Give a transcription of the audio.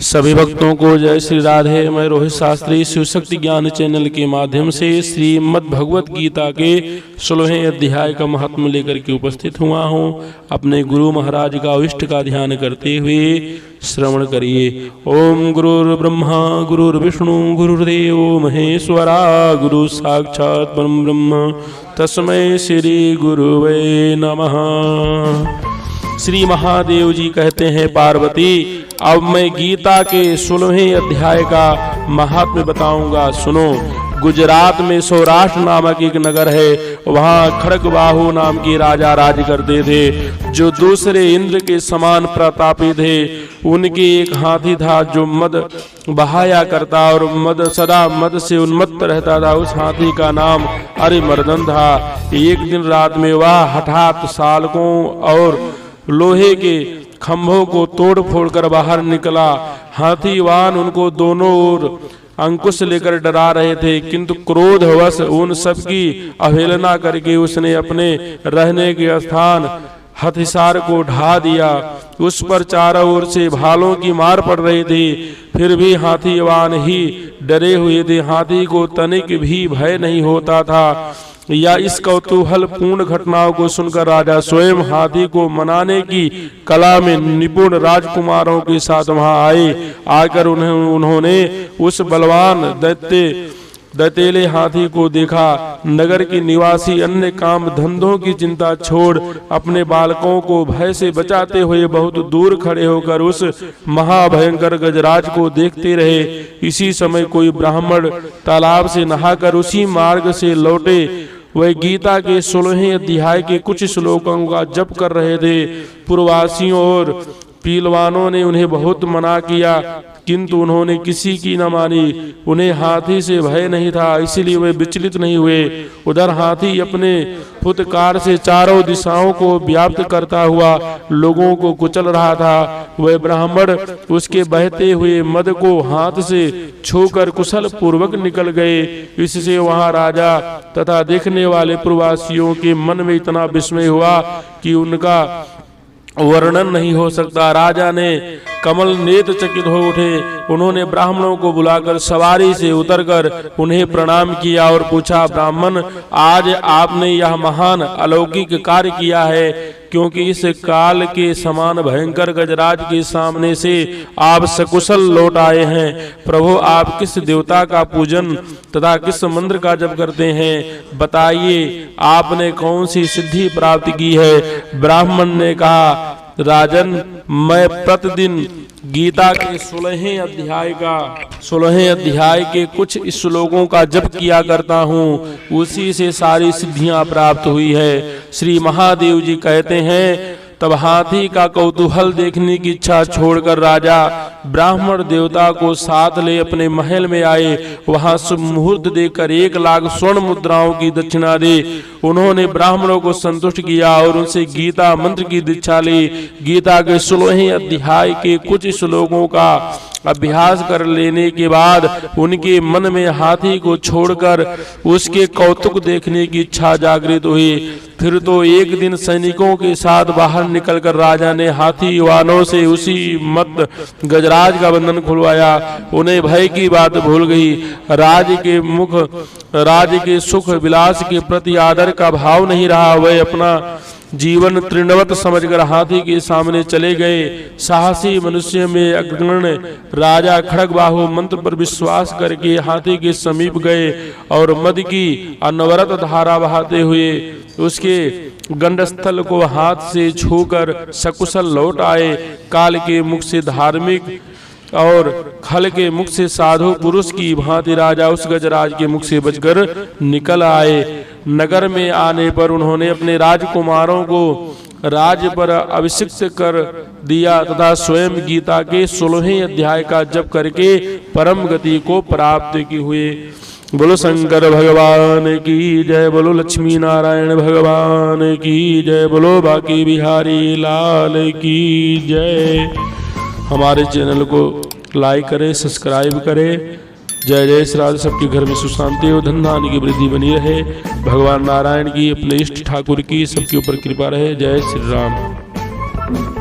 सभी भक्तों को जय श्री राधे। मैं रोहित शास्त्री शिव शक्ति ज्ञान चैनल के माध्यम से श्रीमद् भगवत गीता के 16वें अध्याय का महात्म्य लेकर के उपस्थित हुआ हूँ। अपने गुरु महाराज का इष्ट का ध्यान करते हुए श्रवण करिए। ओम गुरुर्ब्रह्मा गुरुर्विष्णु गुरुर्देव महेश्वरा गुरु साक्षात् परम ब्रह्म तस्मै श्री गुरुवे नमः। श्री महादेव जी कहते हैं, पार्वती अब मैं गीता के 16वें अध्याय का महात्म्य बताऊंगा, सुनो। गुजरात में सौराष्ट्र नामक एक नगर है, वहाँ खड़गवाहु नाम के राजा राज करते थे, जो दूसरे इंद्र के समान प्रतापी थे। उनके एक हाथी था जो मद बहाया करता और सदा मद से उन्मत्त रहता था। उस हाथी का नाम अरिमर्दन था। एक दिन रात में वह हठात सालकों और लोहे के खंभों को तोड़ फोड़ कर बाहर निकला। हाथीवान उनको दोनों ओर अंकुश लेकर डरा रहे थे, किंतु क्रोधवश उन सबकी अवहेलना करके उसने अपने रहने के स्थान हथिसार को ढा दिया। उस पर चारों ओर से भालों की मार पड़ रही थी, फिर भी हाथीवान ही डरे हुए थे। हाथी को तनिक भी भय नहीं होता था। या इस कौतूहल पूर्ण घटनाओं को सुनकर राजा स्वयं हाथी को मनाने की कला में निपुण राजकुमारों के साथ वहां आए। आकर उन्होंने उस बलवान दैत्येले हाथी को देखा। नगर के निवासी अन्य काम धंधों की चिंता छोड़ अपने बालकों को भय से बचाते हुए बहुत दूर खड़े होकर उस महाभयंकर गजराज को देखते रहे। इसी समय कोई ब्राह्मण तालाब से नहाकर उसी मार्ग से लौटे। वह गीता के 16वें अध्याय के कुछ श्लोकों का जप कर रहे थे। पूर्ववासियों और पीलवानों ने उन्हें बहुत मना किया, किंतु उन्होंने किसी की न मानी। उन्हें हाथी से भय नहीं था, इसलिए वे विचलित नहीं हुए। उधर हाथी अपने फुतकार से चारों दिशाओं को व्याप्त करता हुआ लोगों को कुचल रहा था। वह ब्राह्मण उसके बहते हुए मद को हाथ से छूकर कुशल पूर्वक निकल गए। इससे वहां राजा तथा देखने वाले प्रवासियों के मन में इतना विस्मय हुआ कि उनका वर्णन नहीं हो सकता। राजा ने कमल नेत्र चकित हो उठे। उन्होंने ब्राह्मणों को बुलाकर सवारी से उतरकर उन्हें प्रणाम किया और पूछा, ब्राह्मण आज आपने यह महान अलौकिक कार्य किया है, क्योंकि इस काल के समान भयंकर गजराज के सामने से आप सकुशल लौट आए हैं। प्रभु आप किस देवता का पूजन तथा किस मंत्र का जप करते हैं, बताइए आपने कौन सी सिद्धि प्राप्त की है। ब्राह्मण ने कहा, राजन मैं प्रतिदिन गीता के 16वें अध्याय के कुछ श्लोकों का जप किया करता हूँ, उसी से सारी सिद्धियां प्राप्त हुई है। श्री महादेव जी कहते हैं, तब हाथी का कौतूहल देखने की इच्छा छोड़कर राजा ब्राह्मण देवता को साथ ले अपने महल में आए। वहां शुभ मुहूर्त देकर 1 लाख स्वर्ण मुद्राओं की दक्षिणा दी। उन्होंने ब्राह्मणों को संतुष्ट किया और उनसे गीता मंत्र की दीक्षा ली। गीता के 16वें अध्याय के कुछ श्लोकों का अभ्यास कर लेने के बाद उनके मन में हाथी को छोड़कर उसके कौतुक देखने की इच्छा जागृत हुई। फिर तो एक दिन सैनिकों के साथ बाहर निकलकर राजा ने हाथीवानों से उसी मत गजराज का बंधन खुलवाया। उन्हें भय की बात भूल गई। राज के सुख विलास के प्रति आदर का भाव नहीं रहा। वह अपना जीवन तृणवत समझकर हाथी के सामने चले गए। साहसी मनुष्य में अग्रगण्य राजा खड़गवाहु मंत्र पर विश्वास करके हाथी के समीप गए और मद की अनवरत धारा बहाते हुए उसके गंडस्थल को हाथ से छूकर सकुशल लौट आए। काल के मुख से धार्मिक और खल के मुख से साधु पुरुष की भांति राजा उस गजराज के मुख से बचकर निकल आए। नगर में आने पर उन्होंने अपने राजकुमारों को राज्य पर अभिषिक्त कर दिया तथा स्वयं गीता के 16वें अध्याय का जप करके परम गति को प्राप्त की हुए। बोलो शंकर भगवान की जय, बोलो लक्ष्मी नारायण भगवान की जय, बोलो बाकी बिहारी लाल की जय। हमारे चैनल को लाइक करें, सब्सक्राइब करें। जय जय श्री राधे। सबके घर में सुख शांति हो, धन धान्य की वृद्धि बनी रहे। भगवान नारायण की अपने इष्ट ठाकुर की सबके ऊपर कृपा रहे। जय श्री राम।